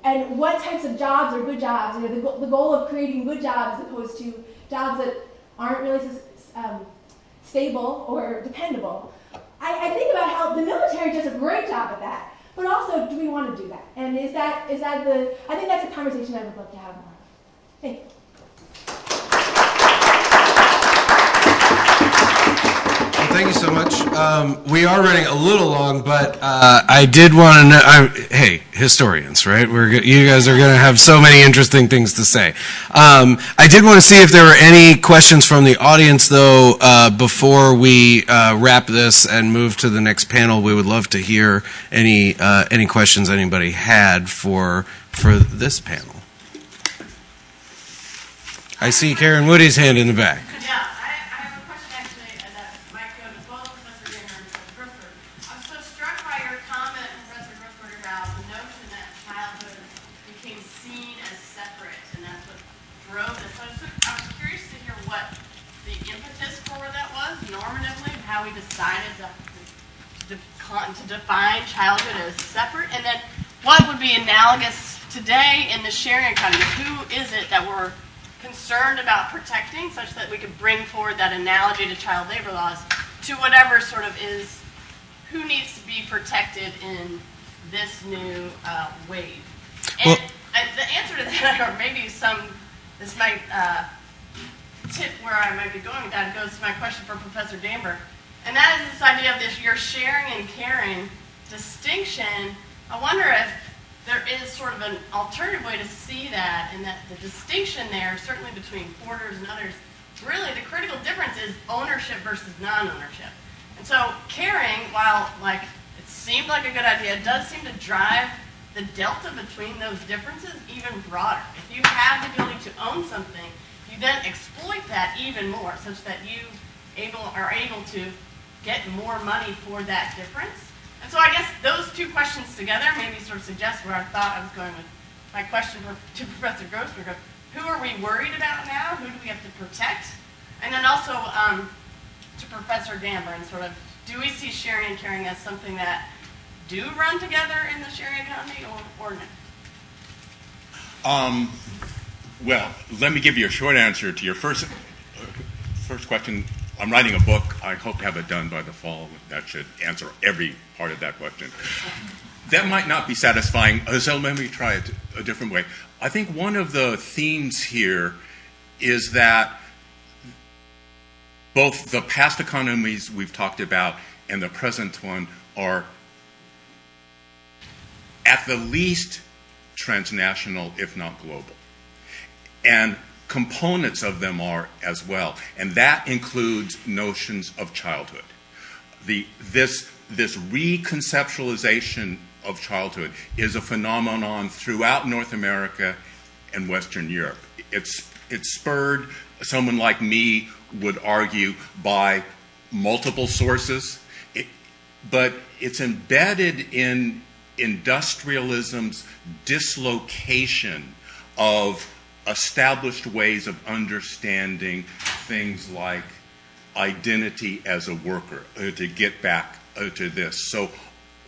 and what types of jobs are good jobs, the goal of creating good jobs as opposed to jobs that aren't really stable or dependable, I think about how the military does a great job at that. But also, do we want to do that? And I think that's a conversation I would love to have more. Thank you. Thank you so much. We are running a little long, but I did want to know, hey, historians, right? You guys are going to have so many interesting things to say. I did want to see if there were any questions from the audience, though, before we wrap this and move to the next panel. We would love to hear any questions anybody had for this panel. I see Karen Woody's hand in the back. To define childhood as separate, and then what would be analogous today in the sharing economy? Who is it that we're concerned about protecting, such that we could bring forward that analogy to child labor laws to whatever sort of is who needs to be protected in this new wave? And the answer to that, or maybe this might tip where I might be going with that, it goes to my question for Professor Damber. And that is this idea of your sharing and caring distinction. I wonder if there is sort of an alternative way to see that, and that the distinction there, certainly between Forders and others, really the critical difference is ownership versus non-ownership. And so caring, while it seemed like a good idea, it does seem to drive the delta between those differences even broader. If you have the ability to own something, you then exploit that even more, such that you are able to get more money for that difference. And so I guess those two questions together maybe sort of suggest where I thought I was going with my question to Professor Grossberg of who are we worried about now? Who do we have to protect? And then also to Professor Dameron, sort of, do we see sharing and caring as something that do run together in the sharing economy or no? Well, let me give you a short answer to your first question. I'm writing a book. I hope to have it done by the fall. That should answer every part of that question. That might not be satisfying, so let me try it a different way. I think one of the themes here is that both the past economies we've talked about and the present one are at the least transnational, if not global. And components of them are as well. And that includes notions of childhood. This reconceptualization of childhood is a phenomenon throughout North America and Western Europe. It's spurred, someone like me would argue, by multiple sources, but it's embedded in industrialism's dislocation of established ways of understanding things like identity as a worker, to get back to this.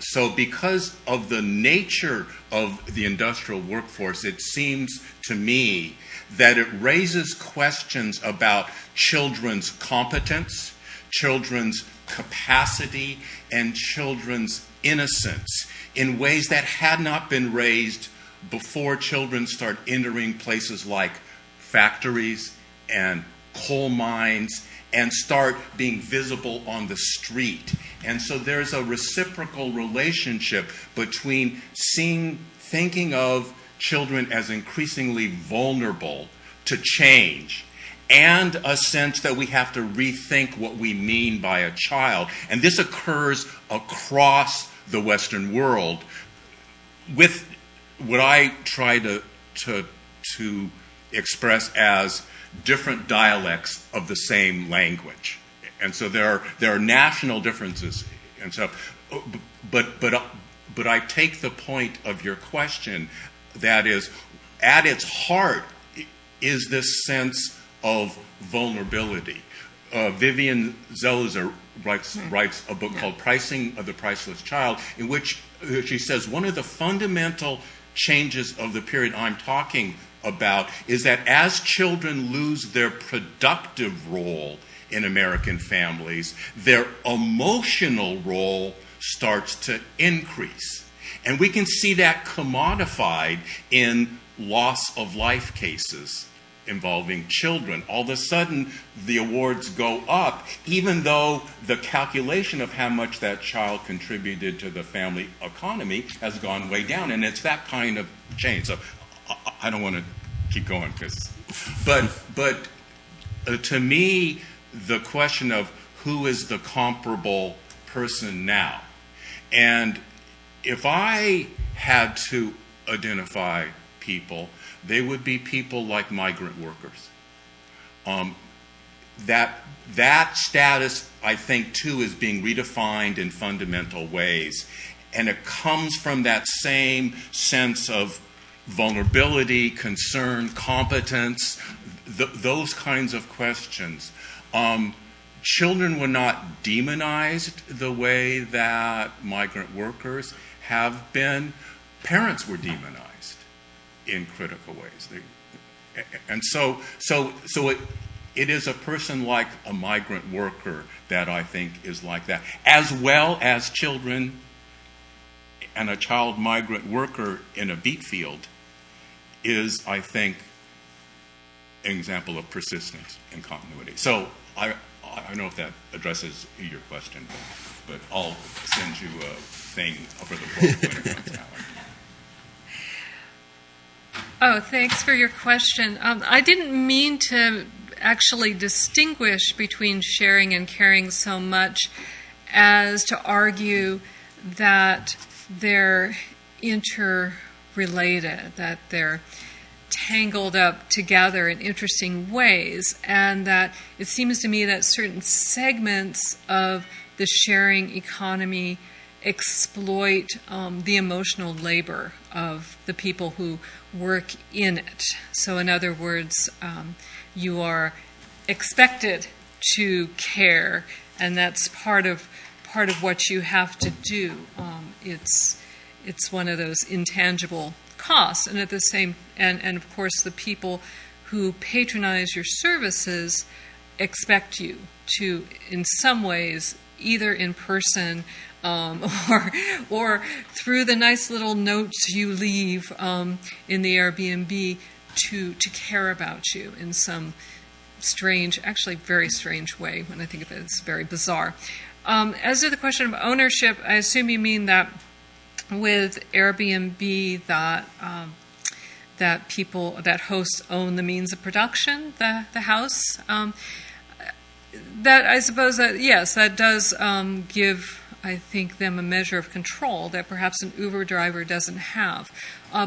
So because of the nature of the industrial workforce, it seems to me that it raises questions about children's competence, children's capacity, and children's innocence in ways that had not been raised before children start entering places like factories and coal mines and start being visible on the street. And so there's a reciprocal relationship between thinking of children as increasingly vulnerable to change and a sense that we have to rethink what we mean by a child. And this occurs across the Western world with what I try to express as different dialects of the same language. And so there are national differences. And so, but I take the point of your question, that is, at its heart is this sense of vulnerability. Vivian Zelizer writes a book called Pricing of the Priceless Child, in which she says one of the fundamental changes of the period I'm talking about is that as children lose their productive role in American families, their emotional role starts to increase. And we can see that commodified in loss of life cases involving children. All of a sudden, the awards go up, even though the calculation of how much that child contributed to the family economy has gone way down. And it's that kind of change. So I don't want to keep going, but to me, the question of who is the comparable person now, and if I had to identify people, they would be people like migrant workers. That status, I think, too, is being redefined in fundamental ways. And it comes from that same sense of vulnerability, concern, competence, those kinds of questions. Children were not demonized the way that migrant workers have been. Parents were demonized in critical ways. And so it is a person like a migrant worker that I think is like that, as well as children. And a child migrant worker in a beet field is, I think, an example of persistence and continuity. So I don't know if that addresses your question, but I'll send you a thing for the book when it comes out. Oh, thanks for your question. I didn't mean to actually distinguish between sharing and caring so much as to argue that they're interrelated, that they're tangled up together in interesting ways, and that it seems to me that certain segments of the sharing economy exploit the emotional labor of the people who work in it. So in other words, you are expected to care, and that's part of what you have to do. It's one of those intangible costs, and at the same and of course the people who patronize your services expect you to, in some ways, either in person or through the nice little notes you leave in the Airbnb to care about you in some strange, actually very strange way. When I think of it, it's very bizarre. As to the question of ownership, I assume you mean that with Airbnb that hosts own the means of production, the house. That I suppose that yes, that does give, I think, them a measure of control that perhaps an Uber driver doesn't have.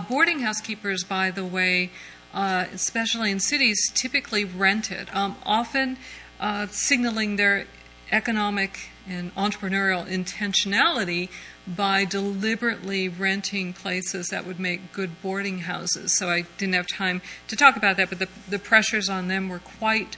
Boarding house keepers, by the way, especially in cities, typically rent it, often signaling their economic and entrepreneurial intentionality by deliberately renting places that would make good boarding houses. So I didn't have time to talk about that, but the pressures on them were quite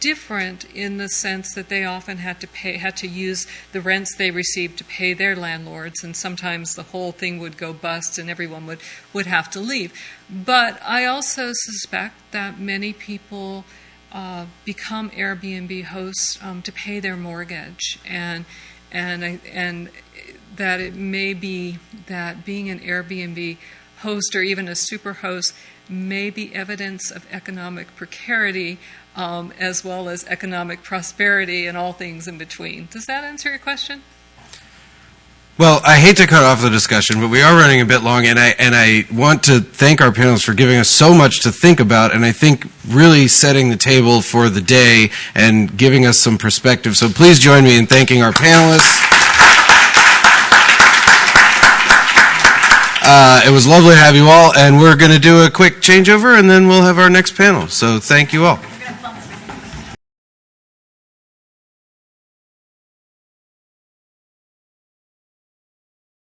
different in the sense that they often had to use the rents they received to pay their landlords, and sometimes the whole thing would go bust and everyone would have to leave. But I also suspect that many people become Airbnb hosts to pay their mortgage, and that it may be that being an Airbnb host or even a super host may be evidence of economic precarity as well as economic prosperity and all things in between. Does that answer your question? Well, I hate to cut off the discussion, but we are running a bit long, and I want to thank our panelists for giving us so much to think about, and I think really setting the table for the day and giving us some perspective. So please join me in thanking our panelists. It was lovely to have you all, and we're going to do a quick changeover, and then we'll have our next panel. So thank you all.